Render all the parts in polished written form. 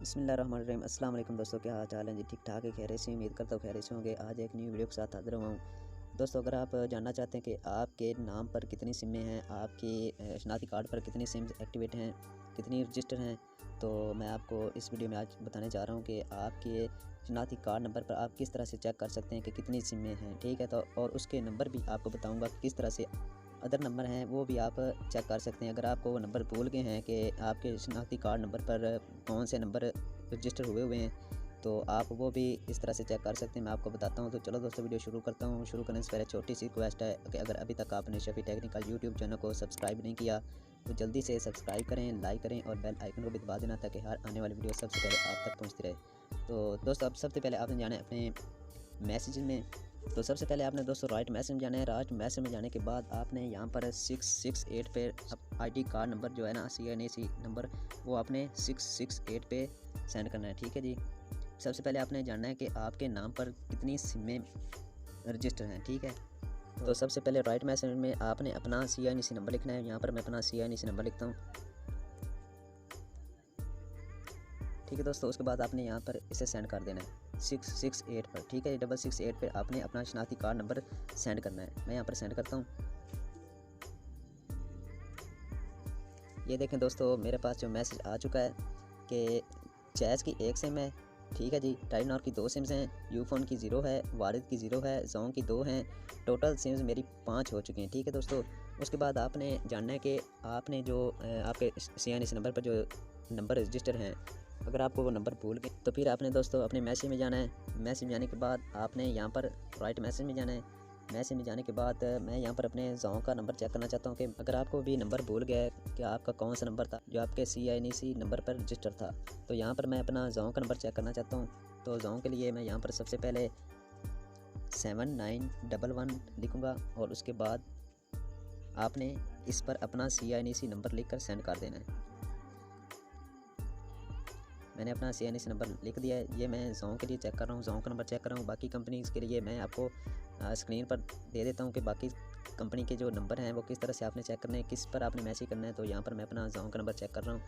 बिस्मिल्लाहिर्रहमानिर्रहीम। अस्सलाम वालेकुम दोस्तों, क्या हाल चाल है जी? ठीक ठाक है, खैरियत से? उम्मीद करता हूँ खैरियत से होंगे। आज एक न्यू वीडियो के साथ हाजिर हुआ हूँ। दोस्तों, अगर आप जानना चाहते हैं कि आपके नाम पर कितनी सिमें हैं, आपकी शनाख्ती कार्ड पर कितनी सिम एक्टिवेट हैं, कितनी रजिस्टर हैं, तो मैं आपको इस वीडियो में आज बताने जा रहा हूँ कि आपके शनाख्ती कार्ड नंबर पर आप किस तरह से चेक कर सकते हैं कि कितनी सिमें हैं। ठीक है, तो और उसके नंबर भी आपको बताऊँगा किस तरह से अदर नंबर हैं वो भी आप चेक कर सकते हैं। अगर आपको वो नंबर भूल गए हैं कि आपके शनाख्ती कार्ड नंबर पर कौन से नंबर रजिस्टर हुए हुए हैं, तो आप वो भी इस तरह से चेक कर सकते हैं। मैं आपको बताता हूँ। तो चलो दोस्तों, वीडियो शुरू करता हूँ। शुरू करने से पहले छोटी सी रिक्वेस्ट है कि अगर अभी तक आपने शफी टेक्निकल यूट्यूब चैनल को सब्सक्राइब नहीं किया तो जल्दी से सब्सक्राइब करें, लाइक करें और बेल आइकन को भी दबा देना ताकि हर आने वाली वीडियो सबसे पहले आप तक पहुँचती रहे। तो दोस्तों, अब सबसे पहले आपने जाना है अपने मैसेज में। तो सबसे पहले आपने दोस्तों राइट मैसेज में जाना है। राइट मैसेज में जाने के बाद आपने यहाँ पर 668 पे आईडी कार्ड नंबर जो है ना, CNAC नंबर, वो आपने 668 पे सेंड करना है। ठीक है जी। सबसे पहले आपने जानना है कि आपके नाम पर कितनी सिमें रजिस्टर हैं। ठीक है, तो सबसे पहले राइट मैसेज में आपने अपना CNAC नंबर लिखना है। यहाँ पर मैं अपना CNAC नंबर लिखता हूँ। ठीक है दोस्तों, उसके बाद आपने यहाँ पर इसे सेंड कर देना है 668 पर। ठीक है, 668 पर आपने अपना शनाख्ती कार्ड नंबर सेंड करना है। मैं यहाँ पर सेंड करता हूँ। ये देखें दोस्तों, मेरे पास जो मैसेज आ चुका है कि जैज़ की 1 सिम है। ठीक है जी। टाइनॉर की 2 सिम्स हैं, यूफोन की 0 है, वारिद की 0 है, जोंग की 2 हैं। टोटल सिम्स मेरी 5 हो चुकी हैं। ठीक है दोस्तों, उसके बाद आपने जानना है कि आपने जो आपके CNAC नंबर पर जो नंबर रजिस्टर हैं, अगर आपको वो नंबर भूल गए तो फिर आपने दोस्तों अपने मैसेज में जाना है। मैसेज में जाने के बाद आपने यहाँ पर राइट मैसेज में जाना है। मैसेज में जाने के बाद मैं यहाँ पर अपने जोंग का नंबर चेक करना चाहता हूँ कि अगर आपको भी नंबर भूल गया है कि आपका कौन सा नंबर था जो आपके CNAC नंबर पर रजिस्टर था, तो यहाँ पर मैं अपना जोंग का नंबर चेक करना चाहता हूँ। तो जोंग के लिए मैं यहाँ पर सबसे पहले 7911 लिखूँगा और उसके बाद आपने इस पर अपना CNAC नंबर लिख कर सेंड कर देना है। मैंने अपना CNAC नंबर लिख दिया है। ये मैं जोंग के लिए चेक कर रहा हूँ, जोंग का नंबर चेक कर रहा हूँ। बाकी कंपनीज़ के लिए मैं आपको स्क्रीन पर दे देता हूँ कि बाकी कंपनी के जो नंबर हैं वो किस तरह से आपने चेक करने हैं, किस पर आपने मैसेज करना है। तो यहाँ पर मैं अपना जोंग का नंबर चेक कर रहा हूँ।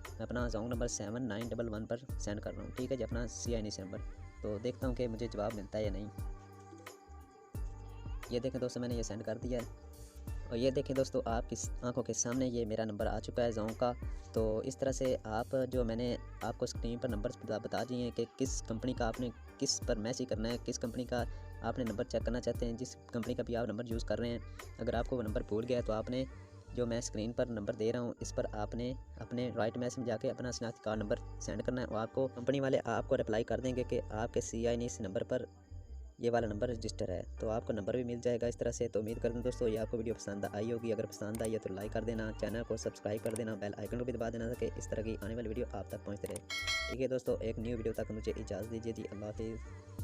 मैं अपना जोंग नंबर 7911 पर सेंड कर रहा हूँ। ठीक है जी, अपना CNAC नंबर। तो देखता हूँ कि मुझे जवाब मिलता है या नहीं। ये देखें दोस्तों, मैंने ये सेंड कर दिया है। और ये देखें दोस्तों, आपकी आंखों के सामने ये मेरा नंबर आ चुका है जोंग का। तो इस तरह से आप जो मैंने आपको स्क्रीन पर नंबर बता दिए हैं कि किस कंपनी का आपने किस पर मैसेज करना है, किस कंपनी का आपने नंबर चेक करना चाहते हैं, जिस कंपनी का भी आप नंबर यूज़ कर रहे हैं। अगर आपको वो नंबर भूल गया तो आपने जो मैं स्क्रीन पर नंबर दे रहा हूँ इस पर आपने अपने राइट मैसेज में जाके अपना शनाख्ती कार्ड नंबर सेंड करना है और आपको कंपनी वाले आपको रिप्लाई कर देंगे कि आपके CNAC नंबर पर ये वाला नंबर रजिस्टर है। तो आपको नंबर भी मिल जाएगा इस तरह से। तो उम्मीद करता हूँ दोस्तों ये आपको वीडियो पसंद आई होगी। अगर पसंद आई है तो लाइक कर देना, चैनल को सब्सक्राइब कर देना, बेल आइकन को भी दबा देना ताकि इस तरह की आने वाली वीडियो आप तक पहुँचते रहे। ठीक है दोस्तों, एक न्यू वीडियो तक मुझे इजाज़त दीजिए जी। अल्लाह हाफिज़।